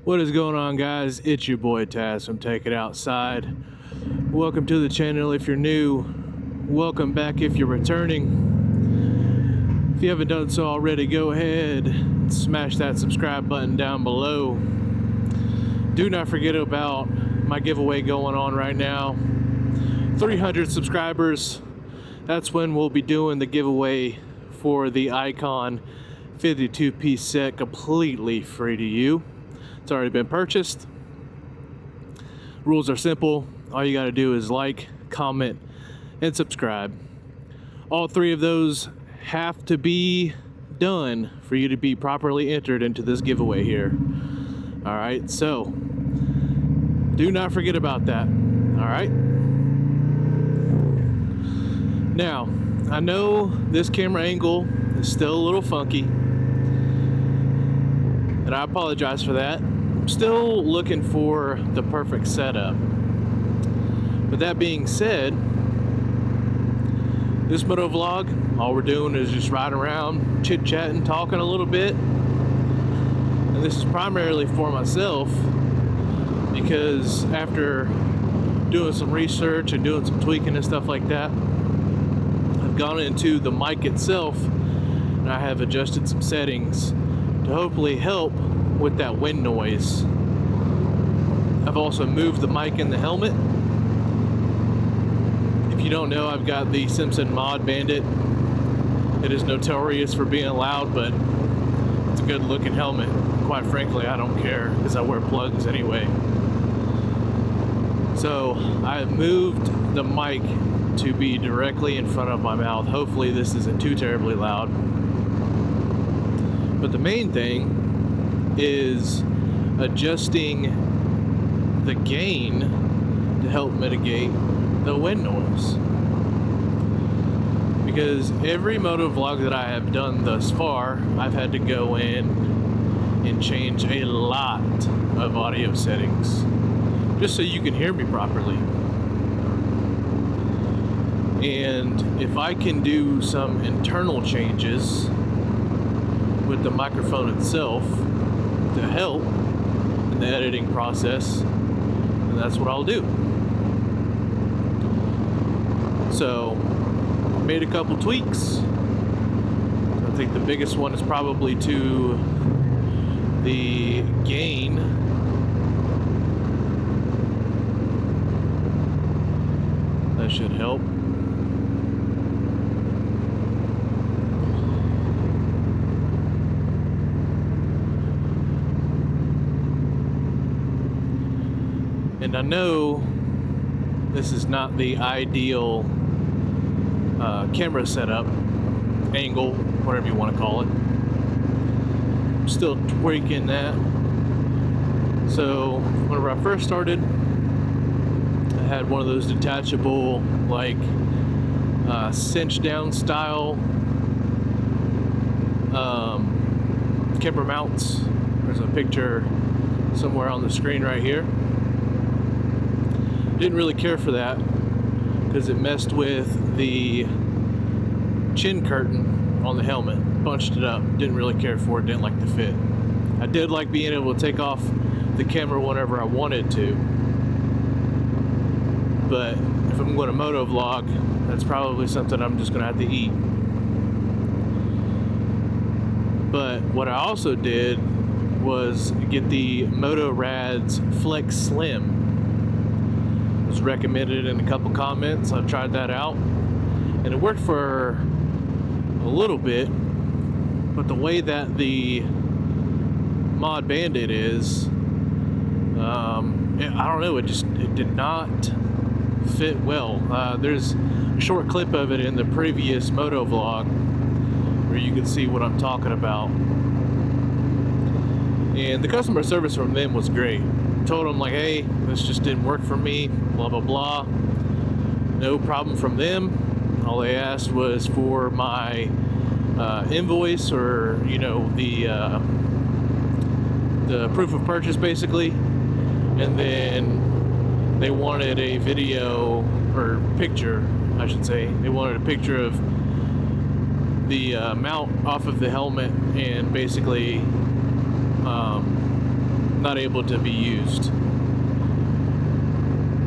What is going on, guys? It's your boy Taz from Take It Outside. Welcome to the channel if you're new. Welcome back if you're returning. If you haven't done so already, go ahead and smash that subscribe button down below. Do not forget about my giveaway going on right now. 300 subscribers. That's when we'll be doing the giveaway for the Icon 52-piece set, completely free to you. It's already been purchased. Rules are simple. All you got to do is like, comment, and subscribe. All three of those have to be done for you to be properly entered into this giveaway here. All right, so do not forget about that. All right. Now, I know this camera angle is still a little funky, and I apologize for that. I'm still looking for the perfect setup. But that being said, this motovlog, all we're doing is just riding around, chit-chatting, talking a little bit. And this is primarily for myself because after doing some research and doing some tweaking and stuff like that, I've gone into the mic itself and I have adjusted some settings to hopefully help with that wind noise. I've also moved the mic in the helmet. If you don't know, I've got the Simpson Mod Bandit. It is notorious for being loud, but it's a good looking helmet. Quite frankly, I don't care because I wear plugs anyway. So I moved the mic to be directly in front of my mouth. Hopefully this isn't too terribly loud. But the main thing is adjusting the gain to help mitigate the wind noise. Because every motovlog that I have done thus far, I've had to go in and change a lot of audio settings just so you can hear me properly. And if I can do some internal changes with the microphone itself to help in the editing process, and that's what I'll do. So, made a couple tweaks. I think the biggest one is probably to the gain. That should help. And I know this is not the ideal camera setup, angle, whatever you want to call it. I'm still tweaking that. So whenever I first started, I had one of those detachable, like cinch down style camera mounts. There's a picture somewhere on the screen right here. Didn't really care for that because it messed with the chin curtain on the helmet, bunched it up. Didn't really care for it, didn't like the fit. I did like being able to take off the camera whenever I wanted to, but if I'm going to motovlog, that's probably something I'm just going to have to eat. But what I also did was get the Motorad's Flex Slim. Was recommended in a couple comments. I tried that out and it worked for a little bit, but the way that the Mod Bandit is, I don't know, it did not fit well. There's a short clip of it in the previous motovlog where you can see what I'm talking about, and the customer service from them was great. Told them like, hey, this just didn't work for me, blah blah blah. No problem from them. All they asked was for my invoice, or the proof of purchase basically, and then they wanted a video or picture, I should say. They wanted a picture of the mount off of the helmet and basically not able to be used.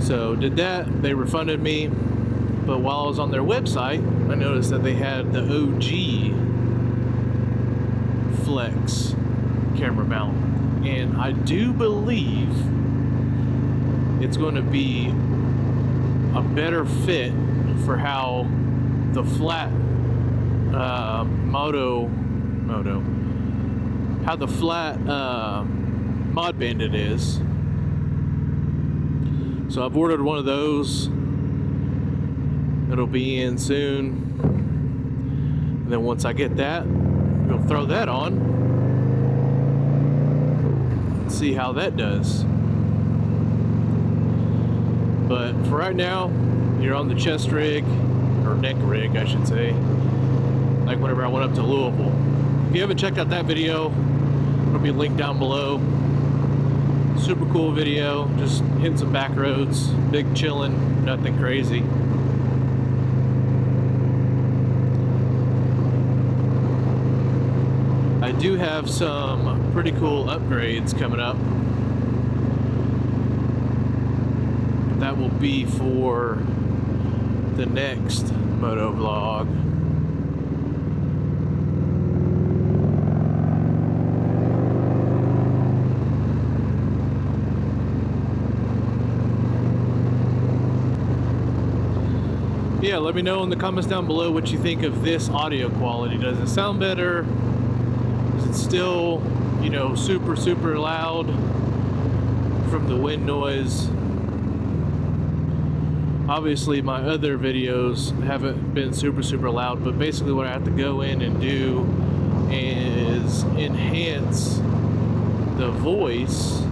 So did that, they refunded me, but while I was on their website, I noticed that they had the OG Flex camera mount, and I do believe it's going to be a better fit for how the flat how the flat Mod Bandit is. So I've ordered one of those. It'll be in soon. And then once I get that, we'll throw that on and see how that does. But for right now, you're on the chest rig, or neck rig, I should say. Like whenever I went up to Louisville. If you haven't checked out that video, it'll be linked down below. Super cool video, just hitting some back roads, big chillin', nothing crazy. I do have some pretty cool upgrades coming up. That will be for the next Motovlog. Yeah, let me know in the comments down below what you think of this audio quality. Does it sound better? Is it still, you know, super loud from the wind noise? Obviously my other videos haven't been super loud, but basically what I have to go in and do is enhance the voice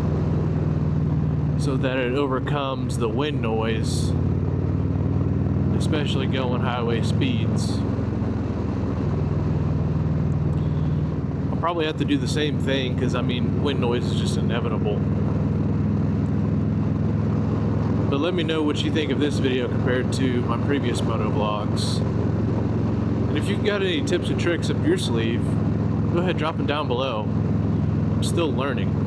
so that it overcomes the wind noise, especially going highway speeds. I'll probably have to do the same thing because, I mean, wind noise is just inevitable. But let me know what you think of this video compared to my previous motovlogs. And if you've got any tips and tricks up your sleeve, go ahead, drop them down below. I'm still learning.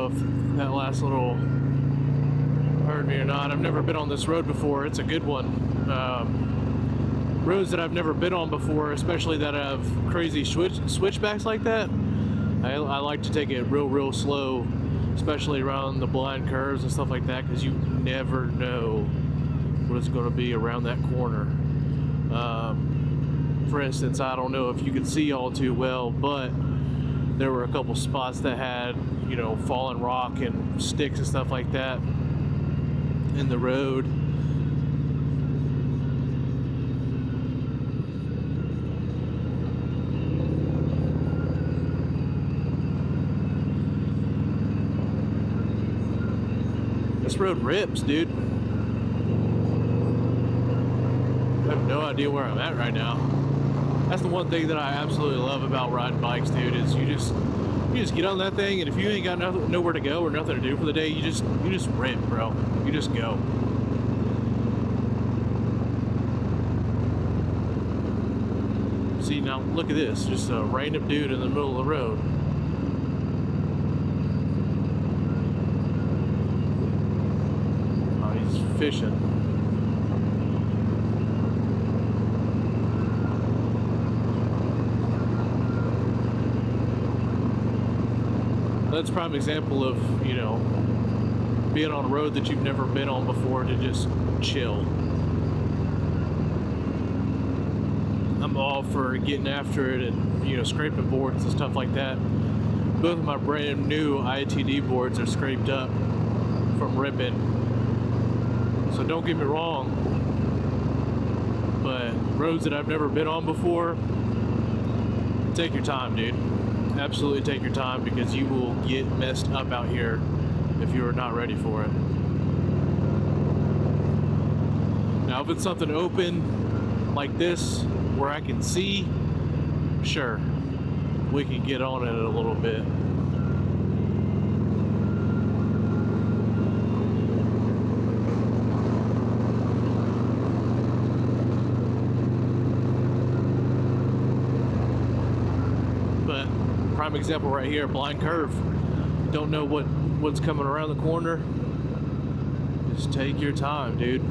know if that last little heard me or not. I've never been on this road before. It's a good one. Roads that I've never been on before, especially that have crazy switchbacks like that, I like to take it real slow, especially around the blind curves and stuff like that, because you never know what it's going to be around that corner. For instance, I don't know if you could see all too well, but there were a couple spots that had, you know, fallen rock and sticks and stuff like that in the road. This road rips, dude. I have no idea where I'm at right now. That's the one thing that I absolutely love about riding bikes, dude, is you just get on that thing, and if you ain't got nowhere to go or nothing to do for the day, you just rip, bro. You just go. See, now look at this, just a random dude in the middle of the road. Oh, he's fishing. That's a prime example of, you know, being on a road that you've never been on before to just chill. I'm all for getting after it and, you know, scraping boards and stuff like that. Both of my brand new ITD boards are scraped up from ripping. So don't get me wrong, but roads that I've never been on before, take your time, dude. Absolutely take your time, because you will get messed up out here if you are not ready for it. Now, if it's something open like this where I can see, sure, we can get on it a little bit. Prime example right here, blind curve. Don't know what's coming around the corner. Just take your time, dude.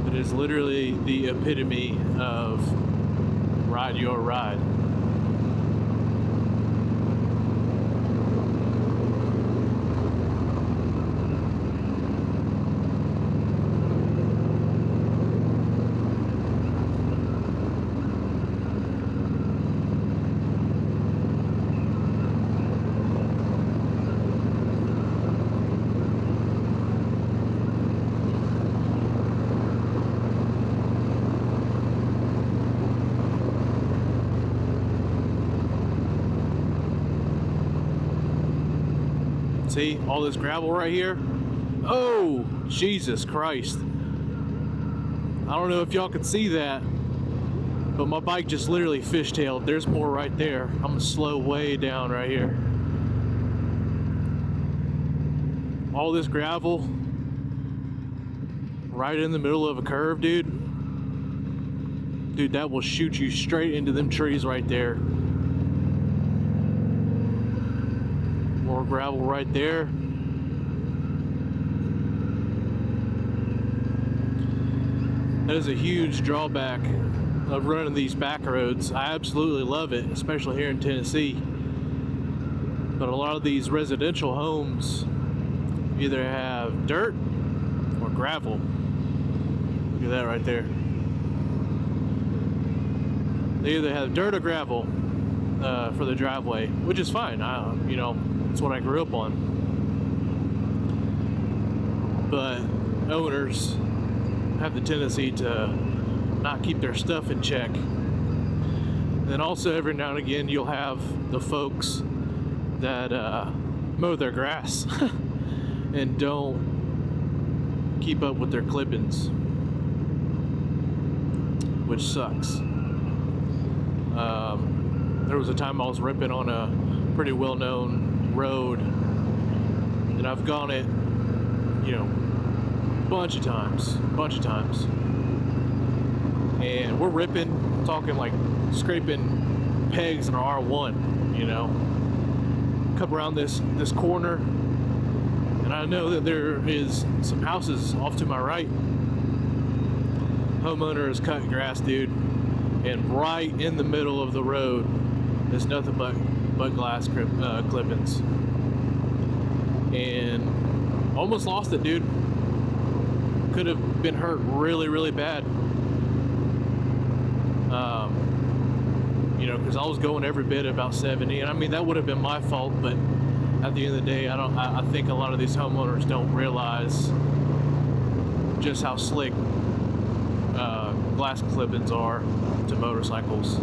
It is literally the epitome of ride your ride. See, all this gravel right here. Oh, Jesus Christ. I don't know if y'all can see that, but my bike just literally fishtailed. There's more right there. I'm gonna slow way down right here. All this gravel right in the middle of a curve, dude. Dude, that will shoot you straight into them trees right there. More gravel right there. That is a huge drawback of running these back roads. I absolutely love it, especially here in Tennessee. But a lot of these residential homes either have dirt or gravel. Look at that right there. They either have dirt or gravel for the driveway, which is fine. You know, it's what I grew up on. But owners have the tendency to not keep their stuff in check. And then also every now and again you'll have the folks that mow their grass and don't keep up with their clippings, which sucks. There was a time I was ripping on a pretty well-known road, and I've gone it, you know, bunch of times, and we're ripping, talking like scraping pegs in our R1, you know. Come around this corner, and I know that there is some houses off to my right. Homeowner is cutting grass, dude, and right in the middle of the road is nothing but glass clippings, and almost lost it, dude. Could have been hurt really bad. You know, because I was going every bit about 70, and I mean that would have been my fault, but at the end of the day, I think a lot of these homeowners don't realize just how slick glass clippings are to motorcycles.